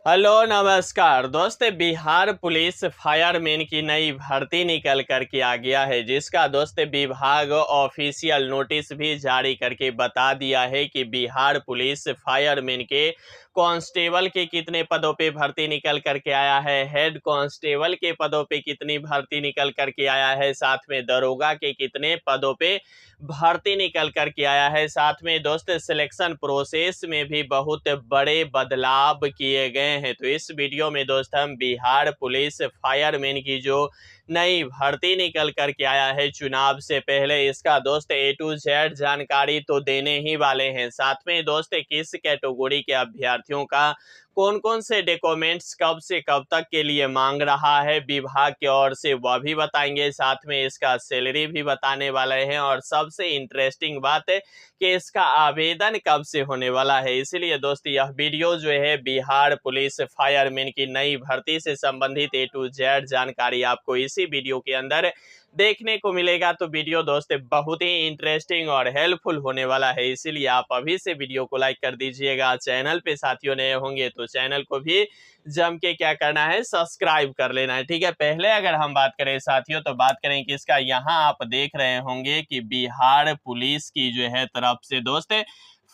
Hello नमस्कार दोस्त। Bihar police fireman की नई भर्ती निकल कर के आ गया है, जिसका दोस्त विभाग ऑफिशियल नोटिस भी जारी करके बता दिया है कि बिहार पुलिस फायरमैन के कांस्टेबल के कितने पदों पे भर्ती निकल करके आया है, हेड कांस्टेबल के पदों पे कितनी भर्ती निकल करके आया है, साथ में दरोगा के कितने पदों पे भर्ती निकल करके आया है। साथ में दोस्त सिलेक्शन प्रोसेस में भी बहुत बड़े बदलाव किए गए हैं। तो इस वीडियो में दोस्त हम बिहार पुलिस फायरमैन की जो नई भर्ती निकल करके आया है चुनाव से पहले, इसका दोस्त A to Z जानकारी तो देने ही वाले हैं। साथ में दोस्त किस कैटेगरी के अभ्यर्थियों का कौन कौन से डॉक्यूमेंट्स कब से कब तक के लिए मांग रहा है विभाग की ओर से, वह भी बताएंगे। साथ में इसका सैलरी भी बताने वाले हैं और सबसे इंटरेस्टिंग बात है कि इसका आवेदन कब से होने वाला है। इसलिए दोस्त यह वीडियो जो है बिहार पुलिस फायरमैन की नई भर्ती से संबंधित A to Z जानकारी आपको इसी वीडियो के अंदर देखने को मिलेगा। तो वीडियो दोस्त बहुत ही इंटरेस्टिंग और हेल्पफुल होने वाला है, इसीलिए आप अभी से वीडियो को लाइक कर दीजिएगा। चैनल पे साथियों नए होंगे तो चैनल को भी जम के क्या करना है, सब्सक्राइब कर लेना है, ठीक है। पहले अगर हम बात करें साथियों तो बात करें कि इसका यहाँ आप देख रहे होंगे कि बिहार पुलिस की जो है तरफ से दोस्त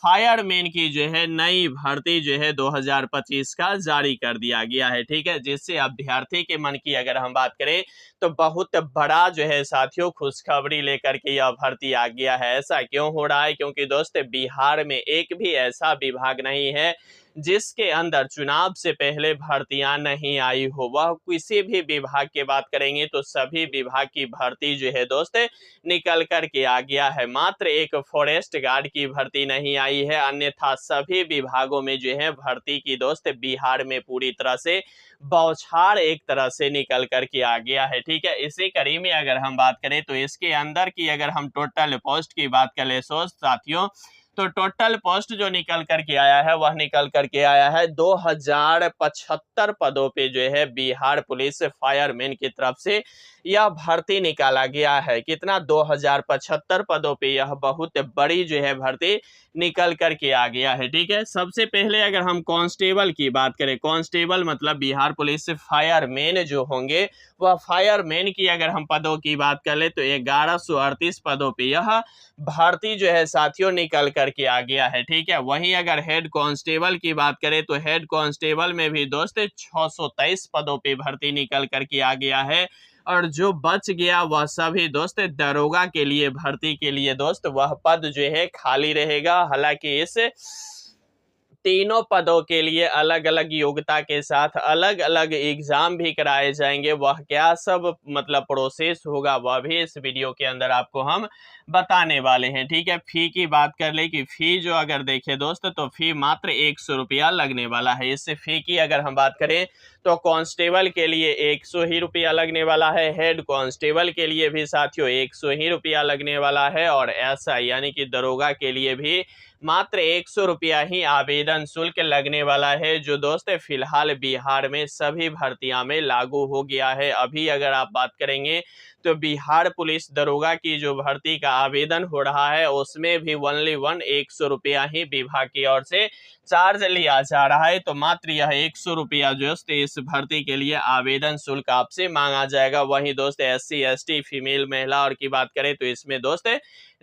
फायरमैन की जो है नई भर्ती जो है 2025 का जारी कर दिया गया है, ठीक है। जिससे अभ्यर्थी के मन की अगर हम बात करें तो बहुत बड़ा जो है साथियों खुशखबरी लेकर के यह भर्ती आ गया है। ऐसा क्यों हो रहा है? क्योंकि दोस्त बिहार में एक भी ऐसा विभाग नहीं है जिसके अंदर चुनाव से पहले भर्तियां नहीं आई हो। वह किसी भी विभाग की बात करेंगे तो सभी विभाग की भर्ती जो है दोस्त निकल कर के आ गया है। मात्र एक फॉरेस्ट गार्ड की भर्ती नहीं आई है, अन्यथा सभी विभागों में जो है भर्ती की दोस्त बिहार में पूरी तरह से बौछार एक तरह से निकल कर के आ गया है, ठीक है। इसी कड़ी में अगर हम बात करें तो इसके अंदर की अगर हम टोटल पोस्ट की बात करें सो साथियों तो टोटल पोस्ट जो निकल करके आया है वह निकल करके आया है 2075 पदों पे जो है बिहार पुलिस फायरमैन की तरफ से यह भर्ती निकाला गया है। कितना? 2075 पदों पे यह बहुत बड़ी जो है भर्ती निकल करके आ गया है, ठीक है। सबसे पहले अगर हम कांस्टेबल की बात करें, कांस्टेबल मतलब बिहार पुलिस फायरमैन जो होंगे वह फायरमैन की अगर हम पदों की बात कर ले तो 1138 पदों पे यह भर्ती जो है साथियों निकल करके आ गया है, ठीक है। वहीं अगर हेड कांस्टेबल की बात करें तो हेड कांस्टेबल में भी दोस्त 623 पदों पे भर्ती निकल करके आ गया है। और जो बच गया वह सभी दोस्त दरोगा के लिए भर्ती के लिए दोस्त वह पद जो है खाली रहेगा। हालांकि इस तीनों पदों के लिए अलग अलग योग्यता के साथ अलग अलग एग्जाम भी कराए जाएंगे। वह क्या सब मतलब प्रोसेस होगा वह भी इस वीडियो के अंदर आपको हम बताने वाले हैं, ठीक है। फी की बात कर ले कि फी जो अगर देखें दोस्त तो फी मात्र 100 रुपया लगने वाला है। इससे फी की अगर हम बात करें तो कांस्टेबल के लिए 100 ही रुपया लगने वाला है, हेड कांस्टेबल के लिए भी साथियों 100 ही रुपया लगने वाला है, और ऐसा यानी कि दरोगा के लिए भी मात्र 100 रुपया ही आवेदन शुल्क लगने वाला है, जो दोस्त फिलहाल बिहार में सभी भर्तियां में लागू हो गया है। अभी अगर आप बात करेंगे तो बिहार पुलिस दरोगा की जो भर्ती का आवेदन हो रहा है उसमें भी ओनली 100 रुपया ही विभाग की ओर से चार्ज लिया जा रहा है। तो मात्र यह 100 रुपया जो इस भर्ती के लिए आवेदन शुल्क आपसे मांगा जाएगा। वहीं दोस्त SC ST फीमेल महिला और की बात करें तो इसमें दोस्त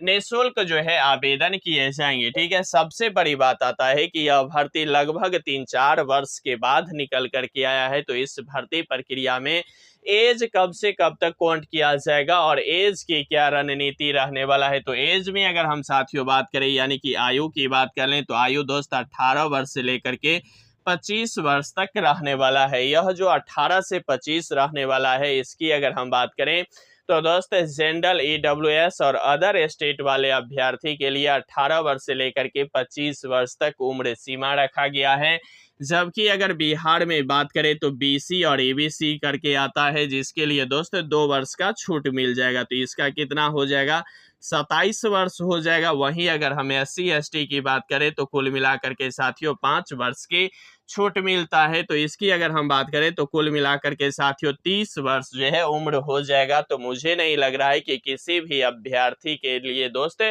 निःशुल्क जो है आवेदन किए जाएंगे, ठीक है। सबसे बड़ी बात आता है कि यह भर्ती लगभग 3-4 वर्ष के बाद निकल करके आया है। तो इस भर्ती प्रक्रिया में एज कब से कब तक काउंट किया जाएगा और एज की क्या रणनीति रहने वाला है। तो एज में अगर हम साथियों बात करें यानी कि आयु की बात कर लें तो आयु दोस्त 18 वर्ष से लेकर के 25 वर्ष तक रहने वाला है। यह जो 18 से 25 रहने वाला है इसकी अगर हम बात करें तो दोस्त जनरल EWS और अदर स्टेट वाले अभ्यर्थी के लिए 18 वर्ष से लेकर के 25 वर्ष तक उम्र सीमा रखा गया है। जबकि अगर बिहार में बात करें तो BC और ABC करके आता है, जिसके लिए दोस्त 2 वर्ष का छूट मिल जाएगा। तो इसका कितना हो जाएगा? 27 वर्ष हो जाएगा। वहीं अगर हम SC ST की बात करें तो कुल मिलाकर के साथियों 5 वर्ष की छूट मिलता है। तो इसकी अगर हम बात करें तो कुल मिलाकर के साथियों 30 वर्ष जो है उम्र हो जाएगा। तो मुझे नहीं लग रहा है कि किसी भी अभ्यर्थी के लिए दोस्त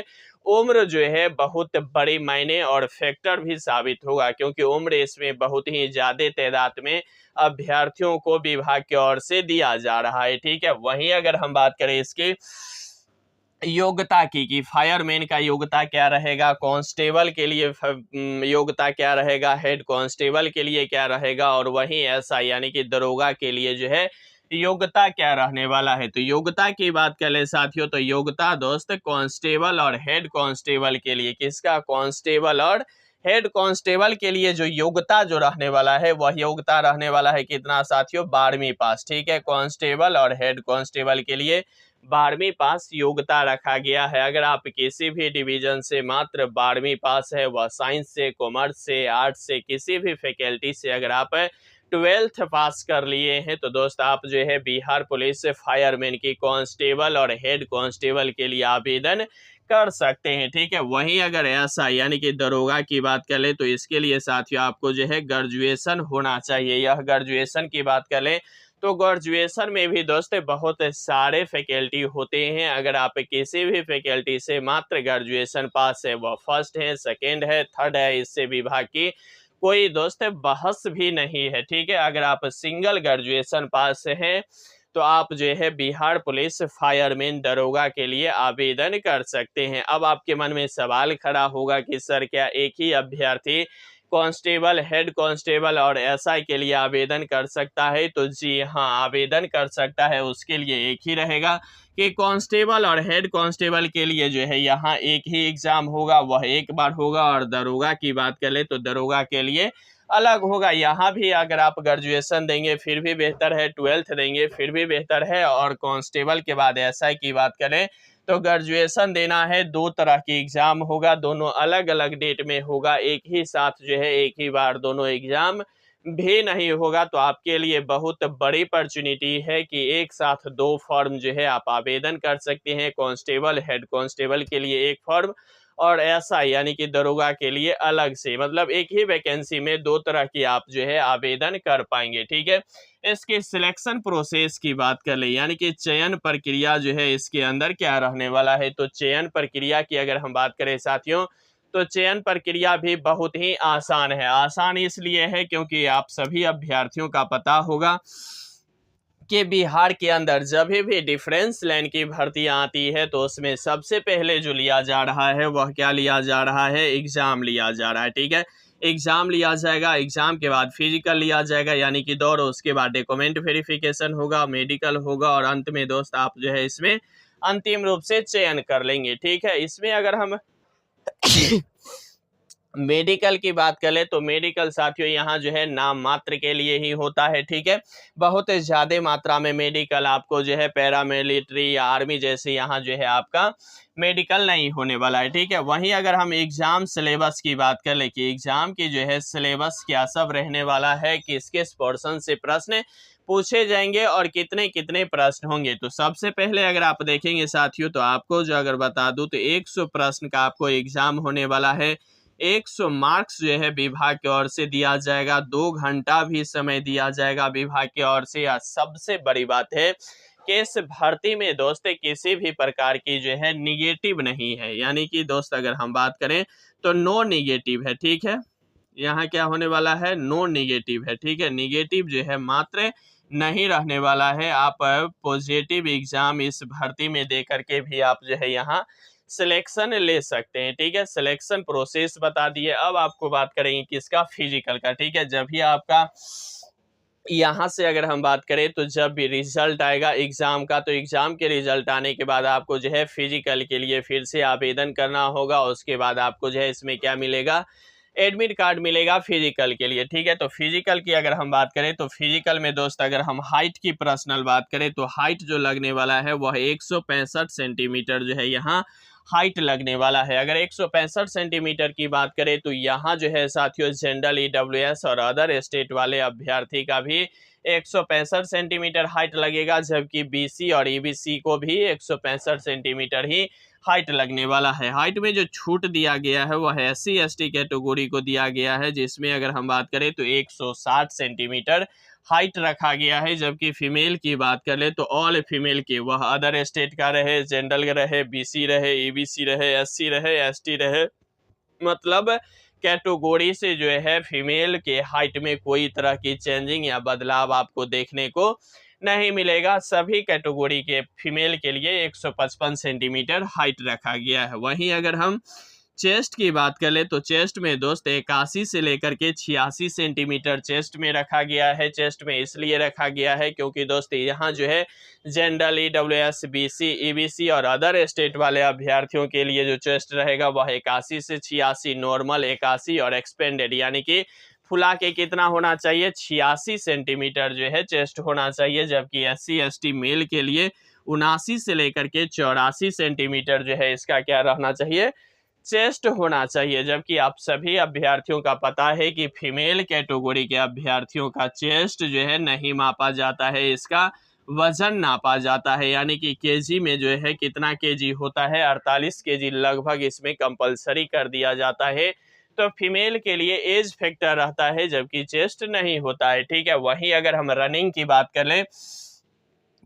उम्र जो है बहुत बड़ी मायने और फैक्टर भी साबित होगा, क्योंकि उम्र इसमें बहुत ही ज़्यादा तादाद में अभ्यर्थियों को विभाग की ओर से दिया जा रहा है। ठीक है, वहीं अगर हम बात करें इसकी योग्यता की कि फायरमैन का योग्यता क्या रहेगा, कांस्टेबल के लिए योग्यता क्या रहेगा, हेड कांस्टेबल के लिए क्या रहेगा, और वहीं एसआई यानी कि दरोगा के लिए जो है योग्यता क्या रहने वाला है। तो योग्यता की बात कर ले साथियों, तो योग्यता दोस्त कांस्टेबल और हेड कांस्टेबल के लिए, किसका, कांस्टेबल और हेड कांस्टेबल के लिए जो योग्यता जो रहने वाला है वह योग्यता रहने वाला है कितना साथियों, 12वीं पास। ठीक है, कांस्टेबल और हेड कांस्टेबल के लिए 12वीं पास योग्यता रखा गया है। अगर आप किसी भी डिवीजन से मात्र 12वीं पास है, वह साइंस से, कॉमर्स से, आर्ट्स से, किसी भी फैकल्टी से अगर आप 12th पास कर लिए हैं तो दोस्त आप जो है बिहार पुलिस फायरमैन की कांस्टेबल और हेड कांस्टेबल के लिए आवेदन कर सकते हैं। ठीक है, वहीं अगर ऐसा यानी कि दरोगा की बात कर ले तो इसके लिए साथियों आपको जो है ग्रेजुएशन होना चाहिए। यह ग्रेजुएशन की बात कर ले तो ग्रेजुएशन में भी दोस्त बहुत सारे फैकल्टी होते हैं। अगर आप किसी भी फैकल्टी से मात्र ग्रेजुएशन पास है, वह फर्स्ट है, सेकेंड है, थर्ड है, इससे विभाग की कोई दोस्त बहस भी नहीं है। ठीक है, अगर आप सिंगल ग्रेजुएशन पास हैं तो आप जो है बिहार पुलिस फायरमैन दरोगा के लिए आवेदन कर सकते हैं। अब आपके मन में सवाल खड़ा होगा कि सर क्या एक ही अभ्यर्थी कांस्टेबल, हेड कांस्टेबल और एसआई के लिए आवेदन कर सकता है? तो जी हाँ, आवेदन कर सकता है। उसके लिए एक ही रहेगा कि कांस्टेबल और हेड कांस्टेबल के लिए जो है यहाँ एक ही एग्जाम होगा, वह एक बार होगा। और दरोगा की बात करें तो दरोगा के लिए अलग होगा। यहाँ भी अगर आप ग्रेजुएशन देंगे फिर भी बेहतर है, 12th देंगे फिर भी बेहतर है। और कांस्टेबल के बाद एसआई की बात करें तो ग्रेजुएशन देना है, 2 तरह की एग्जाम होगा, दोनों अलग अलग डेट में होगा, एक ही साथ जो है एक ही बार दोनों एग्जाम भी नहीं होगा। तो आपके लिए बहुत बड़ी अपॉर्चुनिटी है कि एक साथ 2 फॉर्म जो है आप आवेदन कर सकते हैं। कांस्टेबल, हेड कांस्टेबल के लिए एक फॉर्म और एसआई यानी कि दरोगा के लिए अलग से, मतलब एक ही वैकेंसी में 2 तरह की आप जो है आवेदन कर पाएंगे। ठीक है, इसके सिलेक्शन प्रोसेस की बात कर ले यानी कि चयन प्रक्रिया जो है इसके अंदर क्या रहने वाला है। तो चयन प्रक्रिया की अगर हम बात करें साथियों तो चयन प्रक्रिया भी बहुत ही आसान है। आसान इसलिए है क्योंकि आप सभी अभ्यर्थियों का पता होगा कि बिहार के अंदर जब भी डिफरेंस लाइन की भर्तियां आती है तो उसमें सबसे पहले जो लिया जा रहा है वह क्या लिया जा रहा है, एग्जाम लिया जा रहा है। ठीक है, एग्जाम लिया जाएगा, एग्जाम के बाद फिजिकल लिया जाएगा यानी कि दौड़, उसके बाद डॉक्यूमेंट वेरिफिकेशन होगा, मेडिकल होगा और अंत में दोस्त आप जो है इसमें अंतिम रूप से चयन कर लेंगे। ठीक है, इसमें अगर हम मेडिकल की बात करें तो मेडिकल साथियों यहाँ जो है नाम मात्र के लिए ही होता है। ठीक है, बहुत ज़्यादा मात्रा में मेडिकल आपको जो है पैरामिलिट्री या आर्मी जैसे यहाँ जो है आपका मेडिकल नहीं होने वाला है। ठीक है, वहीं अगर हम एग्जाम सिलेबस की बात कर ले कि एग्जाम की जो है सिलेबस क्या सब रहने वाला है, किस किस पोर्शन से प्रश्न पूछे जाएंगे और कितने कितने प्रश्न होंगे। तो सबसे पहले अगर आप देखेंगे साथियों तो आपको जो अगर बता दूं तो 100 प्रश्न का आपको एग्जाम होने वाला है। 100 मार्क्स जो है विभाग की ओर से दिया जाएगा, 2 घंटा भी समय दिया जाएगा विभाग की ओर से। या सबसे बड़ी बात है कि इस भर्ती में दोस्त किसी भी प्रकार की जो है निगेटिव नहीं है, यानी कि दोस्त अगर हम बात करें तो नो निगेटिव है। ठीक है, यहाँ क्या होने वाला है, नो निगेटिव है। ठीक है, निगेटिव जो है मात्र नहीं रहने वाला है। आप पॉजिटिव एग्जाम इस भर्ती में दे करके भी आप जो है यहाँ सिलेक्शन ले सकते हैं। ठीक है, सिलेक्शन प्रोसेस बता दिए। अब आपको बात करेंगे किसका, फिजिकल का। ठीक है, जब भी आपका यहाँ से अगर हम बात करें तो जब भी रिजल्ट आएगा एग्जाम का तो एग्जाम के रिजल्ट आने के बाद आपको जो है फिजिकल के लिए फिर से आवेदन करना होगा। उसके बाद आपको जो है इसमें क्या मिलेगा, एडमिट कार्ड मिलेगा फिजिकल के लिए। ठीक है, तो फिजिकल की अगर हम बात करें तो फिजिकल में दोस्त अगर हम हाइट की पर्सनल बात करें तो हाइट जो लगने वाला है वह 165 सेंटीमीटर जो है यहाँ हाइट लगने वाला है। अगर 165 सेंटीमीटर की बात करें तो यहाँ जो है साथियों जनरल ईडब्ल्यूएस और अदर स्टेट वाले अभ्यर्थी का भी 165 सेंटीमीटर हाइट लगेगा, जबकि बीसी और ईबीसी को भी 165 सेंटीमीटर ही हाइट लगने वाला है। हाइट में जो छूट दिया गया है वह SC ST कैटेगरी को दिया गया है, जिसमें अगर हम बात करें तो 160 सेंटीमीटर हाइट रखा गया है। जबकि फीमेल की बात करें तो ऑल फीमेल के, वह अदर स्टेट का रहे, जनरल रहे, BC रहे, EBC रहे, SC रहे, ST रहे, मतलब कैटेगरी से जो है फीमेल के हाइट में कोई तरह की चेंजिंग या बदलाव आपको देखने को नहीं मिलेगा। सभी कैटेगरी के फीमेल के लिए 155 सेंटीमीटर हाइट रखा गया है। वहीं अगर हम चेस्ट की बात करें तो चेस्ट में दोस्त 81 से लेकर के 86 सेंटीमीटर चेस्ट में रखा गया है। चेस्ट में इसलिए रखा गया है क्योंकि दोस्त यहाँ जो है जनरल, EWS, BC, EBC और अदर स्टेट वाले अभ्यर्थियों के लिए जो चेस्ट रहेगा वह 81 से 86, नॉर्मल 81 और एक्सपेंडेड यानी कि फुला के कितना होना चाहिए, 86 सेंटीमीटर जो है चेस्ट होना चाहिए। जबकि SC ST मेल के लिए 79 से लेकर के 84 सेंटीमीटर जो है इसका क्या रहना चाहिए, चेस्ट होना चाहिए। जबकि आप सभी अभ्यर्थियों का पता है कि फीमेल कैटेगरी के अभ्यर्थियों का चेस्ट जो है नहीं मापा जाता है, इसका वजन नापा जाता है, यानी कि केजी में जो है कितना केजी होता है, 48 केजी लगभग इसमें कंपलसरी कर दिया जाता है। तो फीमेल के लिए एज फैक्टर रहता है जबकि चेस्ट नहीं होता है, ठीक है। वहीं अगर हम रनिंग की बात करें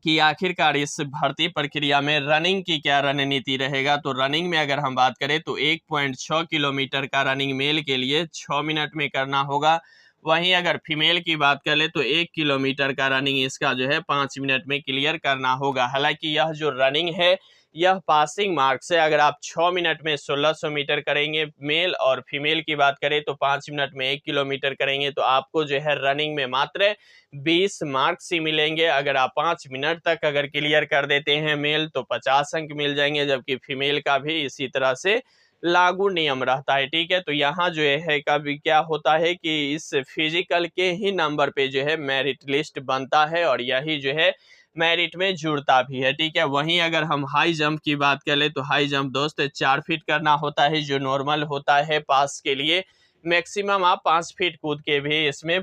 कि आखिरकार इस भर्ती प्रक्रिया में रनिंग की क्या रणनीति रहेगा, तो रनिंग में अगर हम बात करें तो 1.6 किलोमीटर का रनिंग मेल के लिए 6 मिनट में करना होगा। वहीं अगर फीमेल की बात करें तो 1 किलोमीटर का रनिंग इसका जो है 5 मिनट में क्लियर करना होगा। हालांकि यह जो रनिंग है यह पासिंग मार्क्स है। अगर आप 6 मिनट में 1600 मीटर करेंगे मेल और फीमेल की बात करें तो 5 मिनट में 1 किलोमीटर करेंगे तो आपको जो है रनिंग में मात्र 20 मार्क्स ही मिलेंगे। अगर आप 5 मिनट तक अगर क्लियर कर देते हैं मेल तो 50 अंक मिल जाएंगे, जबकि फीमेल का भी इसी तरह से लागू नियम रहता है, ठीक है। तो यहाँ जो है कभी क्या होता है कि इस फिजिकल के ही नंबर पे जो है मेरिट लिस्ट बनता है और यही जो है मेरिट में जुड़ता भी है, ठीक है। वहीं अगर हम हाई जंप की बात करें तो हाई जंप दोस्त 4 फीट करना होता है जो नॉर्मल होता है पास के लिए। मैक्सिमम आप 5 फीट कूद के भी इसमें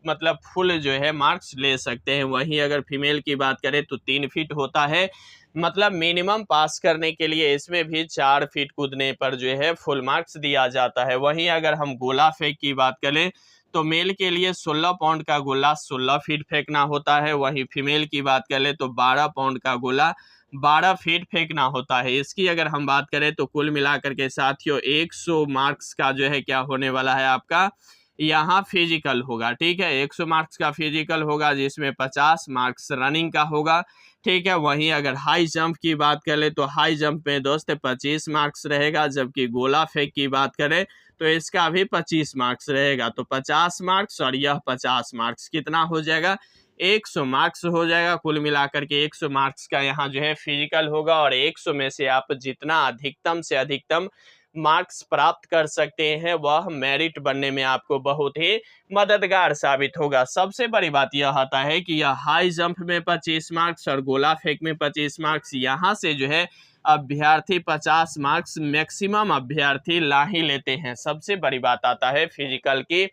मतलब फुल जो है मार्क्स ले सकते हैं। वहीं अगर फीमेल की बात करें तो 3 फीट होता है, मतलब मिनिमम पास करने के लिए इसमें भी 4 फीट कूदने पर जो है फुल मार्क्स दिया जाता है। वहीं अगर हम गोला फेंक की बात करें तो मेल के लिए 16 पाउंड का गोला 16 फीट फेंकना होता है। वहीं फीमेल की बात करें तो 12 पाउंड का गोला 12 फीट फेंकना होता है। इसकी अगर हम बात करें तो कुल मिलाकर के साथियों 100 मार्क्स का जो है क्या होने वाला है आपका यहाँ फिजिकल होगा, ठीक है। 100 मार्क्स का फिजिकल होगा जिसमें 50 मार्क्स रनिंग का होगा, ठीक है। वहीं अगर हाई जंप की बात करें तो हाई जंप में दोस्त 25 मार्क्स रहेगा, जबकि गोला फेंक की बात करें तो इसका भी 25 मार्क्स रहेगा। तो 50 मार्क्स और यह 50 मार्क्स कितना हो जाएगा, 100 मार्क्स हो जाएगा। कुल मिलाकर के 100 मार्क्स का यहाँ जो है फिजिकल होगा और 100 में से आप जितना अधिकतम से अधिकतम मार्क्स प्राप्त कर सकते हैं वह मेरिट बनने में आपको बहुत ही मददगार साबित होगा। सबसे बड़ी बात यह आता है कि यह हाई जंप में 25 मार्क्स और गोला फेंक में 25 मार्क्स, यहाँ से जो है अभ्यर्थी 50 मार्क्स मैक्सिमम अभ्यर्थी ला ही लेते हैं। सबसे बड़ी बात आता है फिजिकल की,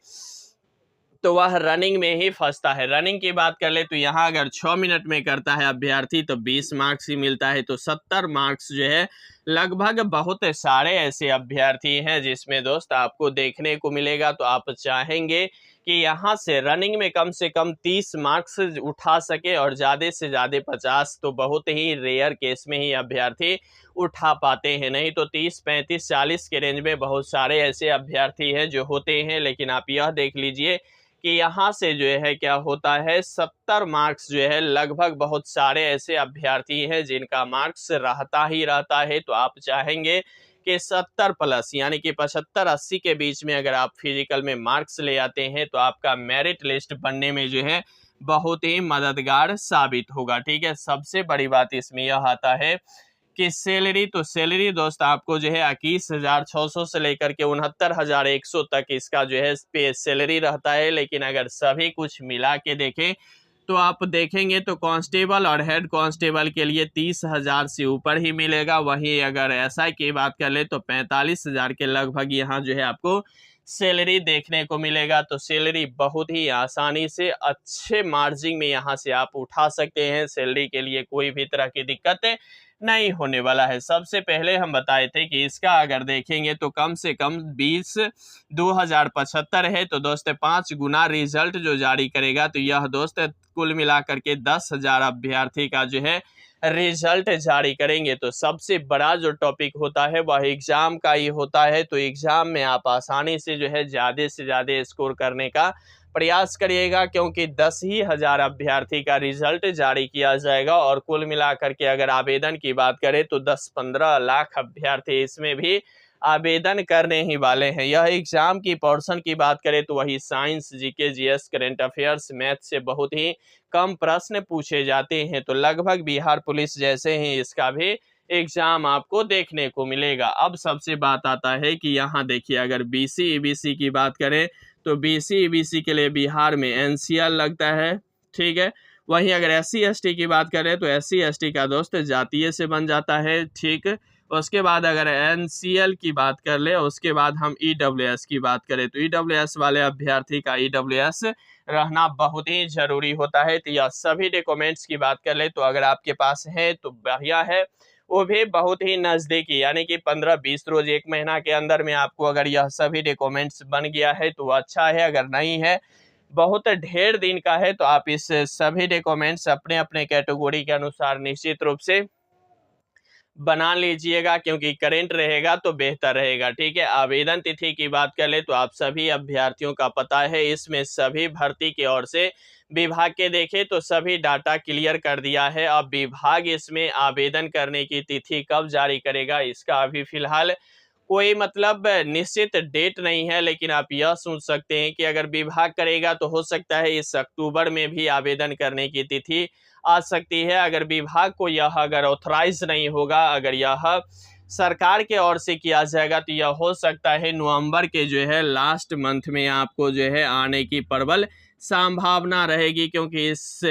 तो वह रनिंग में ही फंसता है। रनिंग की बात कर ले तो यहाँ अगर 6 मिनट में करता है अभ्यर्थी तो 20 मार्क्स ही मिलता है, तो 70 मार्क्स जो है लगभग बहुत सारे ऐसे अभ्यर्थी हैं जिसमें दोस्त आपको देखने को मिलेगा। तो आप चाहेंगे कि यहाँ से रनिंग में कम से कम 30 मार्क्स उठा सके और ज़्यादा से ज़्यादा 50, तो बहुत ही रेयर केस में ही अभ्यर्थी उठा पाते हैं। नहीं तो 30, 35, 40 के रेंज में बहुत सारे ऐसे अभ्यर्थी हैं जो होते हैं। लेकिन आप यह देख लीजिए कि यहाँ से जो है क्या होता है 70 मार्क्स जो है लगभग बहुत सारे ऐसे अभ्यर्थी हैं जिनका मार्क्स रहता ही रहता है। तो आप चाहेंगे कि 70 प्लस यानी कि 75-80 के बीच में अगर आप फिजिकल में मार्क्स ले आते हैं तो आपका मेरिट लिस्ट बनने में जो है बहुत ही मददगार साबित होगा, ठीक है। सबसे बड़ी बात इसमें यह आता है कि सैलरी, तो सैलरी दोस्त आपको जो है 21,600 से लेकर के 69,100 तक इसका जो है पे सैलरी रहता है। लेकिन अगर सभी कुछ मिला के देखें तो आप देखेंगे तो कांस्टेबल और हेड कांस्टेबल के लिए 30,000 से ऊपर ही मिलेगा। वहीं अगर एसआई की बात कर ले तो 45,000 के लगभग यहाँ जो है आपको सैलरी देखने को मिलेगा। तो सैलरी बहुत ही आसानी से अच्छे मार्जिन में यहाँ से आप उठा सकते हैं। सैलरी के लिए कोई भी तरह की दिक्कत नहीं होने वाला है। सबसे पहले हम बताए थे कि इसका अगर देखेंगे तो कम से कम 20/75 है, तो दोस्त 5 गुना रिजल्ट जो जारी करेगा, तो यह दोस्त कुल मिलाकर के 10,000 अभ्यर्थी का जो है रिजल्ट जारी करेंगे। तो सबसे बड़ा जो टॉपिक होता है वह एग्जाम का ही होता है, तो एग्जाम में आप आसानी से जो है ज़्यादा से ज़्यादा स्कोर करने का प्रयास करिएगा, क्योंकि 10,000 अभ्यर्थी का रिजल्ट जारी किया जाएगा और कुल मिलाकर के अगर आवेदन की बात करें तो 10-15 लाख अभ्यर्थी इसमें भी आवेदन करने ही वाले हैं। यह एग्जाम की पोर्शन की बात करें तो वही science, GK, GS, current affairs, math से बहुत ही कम प्रश्न पूछे जाते हैं। तो लगभग बिहार पुलिस जैसे ही इसका भी एग्जाम आपको देखने को मिलेगा। अब सबसे बात आता है कि यहाँ देखिए, अगर बीसी ईबीसी की बात करें तो बीसी ईबीसी के लिए बिहार में एनसीएल लगता है, ठीक है। वहीं अगर एससी एसटी की बात करें तो एससी एसटी का दोस्त जातीय से बन जाता है, ठीक। उसके बाद अगर एनसीएल की बात कर ले, उसके बाद हम ईडब्ल्यूएस की बात करें तो ईडब्ल्यूएस वाले अभ्यर्थी का ईडब्ल्यूएस रहना बहुत ही जरूरी होता है। तो यह सभी डॉक्यूमेंट्स की बात कर ले तो अगर आपके पास है तो बढ़िया है, वो भी बहुत ही नज़दीकी, यानी कि 15-20 रोज, 1 महीना के अंदर में आपको अगर यह सभी डॉक्यूमेंट्स बन गया है तो अच्छा है। अगर नहीं है, बहुत ढेर दिन का है, तो आप इस सभी डॉक्यूमेंट्स अपने अपने कैटेगरी के अनुसार निश्चित रूप से बना लीजिएगा, क्योंकि करेंट रहेगा तो बेहतर रहेगा, ठीक है। आवेदन तिथि की बात कर ले तो आप सभी अभ्यर्थियों का पता है, इसमें सभी भर्ती की ओर से विभाग के देखे तो सभी डाटा क्लियर कर दिया है। अब विभाग इसमें आवेदन करने की तिथि कब जारी करेगा, इसका अभी फिलहाल कोई मतलब निश्चित डेट नहीं है, लेकिन आप यह सोच सकते हैं कि अगर विभाग करेगा तो हो सकता है इस अक्टूबर में भी आवेदन करने की तिथि आ सकती है। अगर विभाग को यह अगर ऑथराइज नहीं होगा, अगर यह सरकार के ओर से किया जाएगा तो यह हो सकता है नवंबर के जो है लास्ट मंथ में आपको जो है आने की प्रबल संभावना रहेगी, क्योंकि इस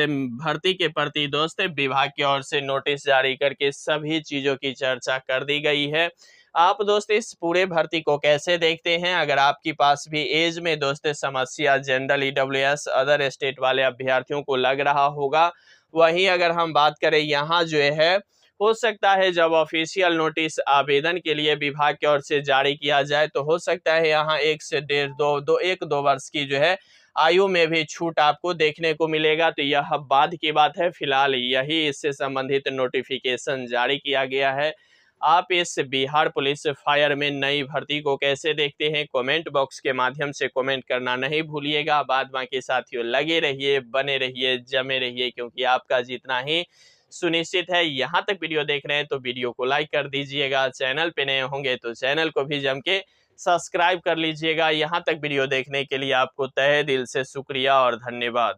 भर्ती के प्रति दोस्त विभाग की ओर से नोटिस जारी करके सभी चीज़ों की चर्चा कर दी गई है। आप दोस्त इस पूरे भर्ती को कैसे देखते हैं? अगर आपके पास भी एज में दोस्त समस्या जनरल, ईडब्ल्यूएस, अदर स्टेट वाले अभ्यर्थियों को लग रहा होगा, वहीं अगर हम बात करें यहाँ जो है, हो सकता है जब ऑफिशियल नोटिस आवेदन के लिए विभाग की ओर से जारी किया जाए तो हो सकता है यहाँ 1 से 1.5 वर्ष की जो है आयु में भी छूट आपको देखने को मिलेगा। तो यह बाद की बात है, फिलहाल यही इससे संबंधित नोटिफिकेशन जारी किया गया है। आप इस बिहार पुलिस फायरमैन नई भर्ती को कैसे देखते हैं? कमेंट बॉक्स के माध्यम से कमेंट करना नहीं भूलिएगा। बाद बाकी साथियों लगे रहिए, बने रहिए, जमे रहिए, क्योंकि आपका जीतना ही सुनिश्चित है। यहाँ तक वीडियो देख रहे हैं तो वीडियो को लाइक कर दीजिएगा, चैनल पे नए होंगे तो चैनल को भी जम के सब्सक्राइब कर लीजिएगा। यहाँ तक वीडियो देखने के लिए आपको तहे दिल से शुक्रिया और धन्यवाद।